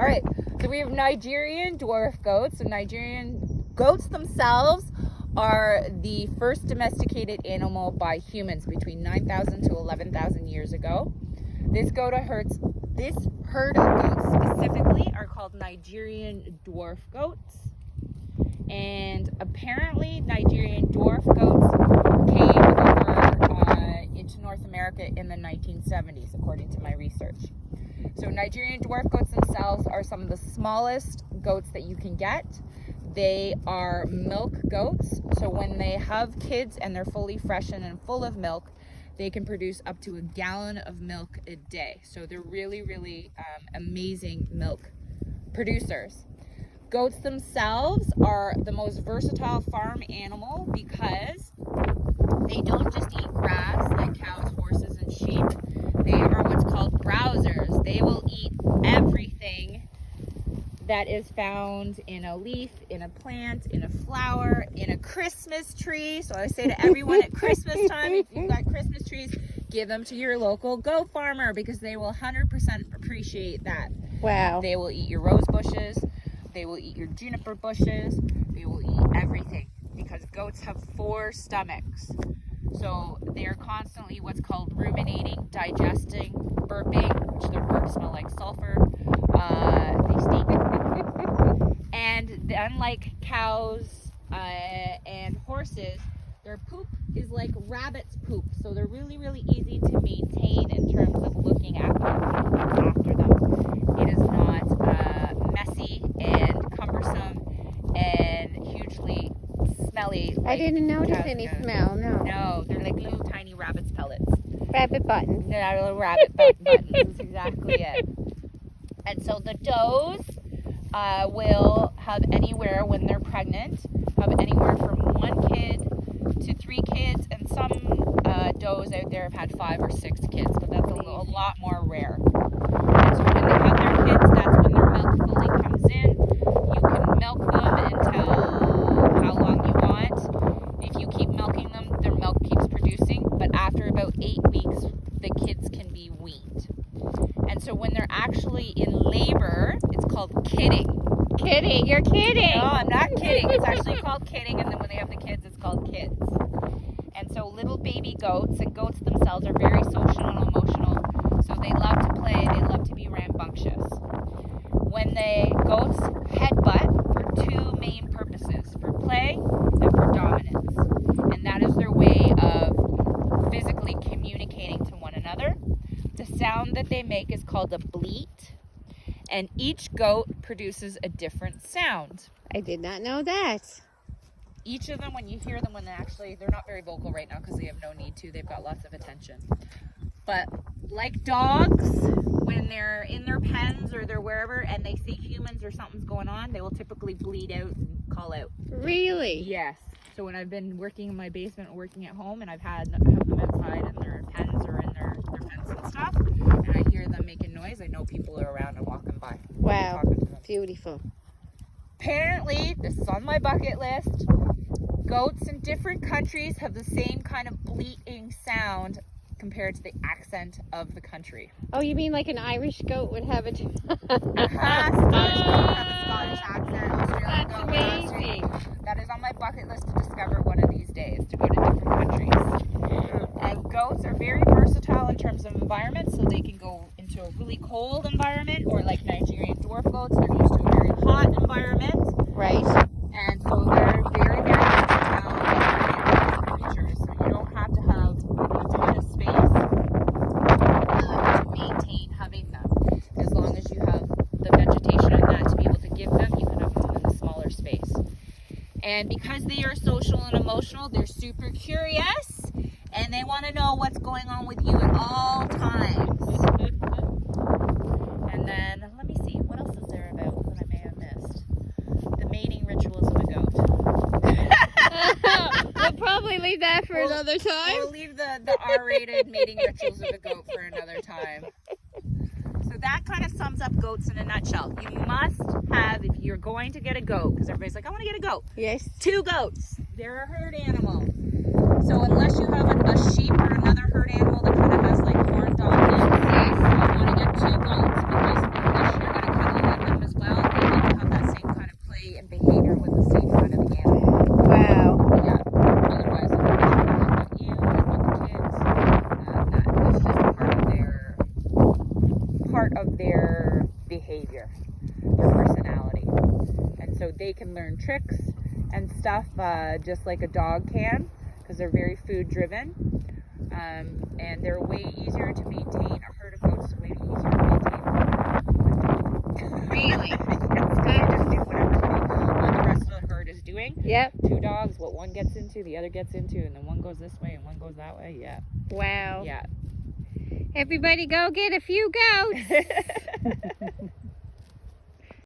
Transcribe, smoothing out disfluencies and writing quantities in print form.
All right, so we have Nigerian dwarf goats. So Nigerian goats themselves are the first domesticated animal by humans between 9,000 to 11,000 years ago. This herd of goats specifically are called Nigerian dwarf goats. And apparently Nigerian dwarf goats came over into North America in the 1970s, according to my research. So Nigerian dwarf goats themselves are some of the smallest goats that you can get. They are milk goats. So when they have kids and they're fully freshened and full of milk, they can produce up to a gallon of milk a day. So they're really, really amazing milk producers. Goats themselves are the most versatile farm animal because they don't just eat grass like cows, horses, and sheep. They are what's called browsers. They will eat everything that is found in a leaf, in a plant, in a flower, in a Christmas tree. So I say to everyone at Christmas time, if you've got Christmas trees, give them to your local goat farmer because they will 100% appreciate that. Wow. They will eat your rose bushes. They will eat your juniper bushes. They will eat everything because goats have 4 stomachs. So they're constantly what's called ruminating, digesting, burping, which their burps smell like sulfur. They stink. And unlike cows and horses, their poop is like rabbit's poop. So they're really, really easy to maintain in terms of looking at them and after them. It is not messy and cumbersome and hugely smelly. I didn't notice any smell, no. No, they're like little tiny rabbit's pellets. Rabbit buttons. They're little rabbit buttons. That's exactly it. And so the does will have anywhere, when they're pregnant, have anywhere from 1 kid to 3 kids, and some does out there have had 5 or 6 kids, but that's a lot more rare. And so when they have their kids, that's when their milk fully comes in. You can milk them until how long you want. If you keep milking them, their milk keeps producing, but after about 8 weeks, the kids can be weaned. And so when they're actually in labor, it's called kidding. Kidding, you're kidding. No, I'm not kidding. It's actually called kidding, and then when they have the kids, it's called kids. And so little baby goats, and goats themselves are very social and emotional, so they love to play, they love to be rambunctious. When the goats headbutt for 2 main purposes, for play and for dominance. And that is their way of physically communicating to one another. The sound that they make is called a bleat, and each goat produces a different sound. I did not know that. Each of them, when you hear them, they're not very vocal right now because they have no need to. They've got lots of attention. But like dogs, when they're in their pens or they're wherever and they see humans or something's going on, they will typically bleat out and call out. Really? Yes. So when I've been working in my basement or working at home and I've have them outside in their pens or in their fence and stuff, and I hear them making noise, I know people are around and walking by. Wow. Talking to them. Beautiful. Apparently, this is on my bucket list, goats in different countries have the same kind of bleating sound compared to the accent of the country. Oh, you mean like an Irish goat would have a... Scottish goat have a Scottish accent. Australian That's goat would have amazing. That is on my bucket list to discover one of these days, to go to different countries. And goats are very versatile in terms of environment, so they can go into a really cold environment, or like Nigerian dwarf goats, they're used to a very hot environment. Right. And so they're very, very versatile creatures. So you don't have to have a ton of space to maintain having them. As long as you have the vegetation on that to be able to give them, you can have them in a smaller space. And because they are social and emotional, they're super curious and they want to know what's going on with you at all times. And then, let me see, what else is there about that I may have missed? The mating rituals of a goat. We'll probably leave that for another time. We'll leave the R-rated mating rituals of a goat for another time. So that kind of sums up goats in a nutshell. You must have, if you're going to get a goat, because everybody's like, I want to get a goat. Yes. 2 goats. They're a herd animal. So unless you have a sheep or another herd animal that kind of has like horn dominance, you want to get 2 goats, because unless you're going to kind of let them of their behavior, their personality. And so they can learn tricks and stuff just like a dog can, because they're very food driven. And they're way easier to maintain. A herd of goats are way easier to maintain. Really? Yes, 'cause they just do whatever the rest of the herd is doing. Yep. Two dogs, what one gets into, the other gets into, and then one goes this way and one goes that way. Yeah. Wow. Yeah. Everybody go get a few goats.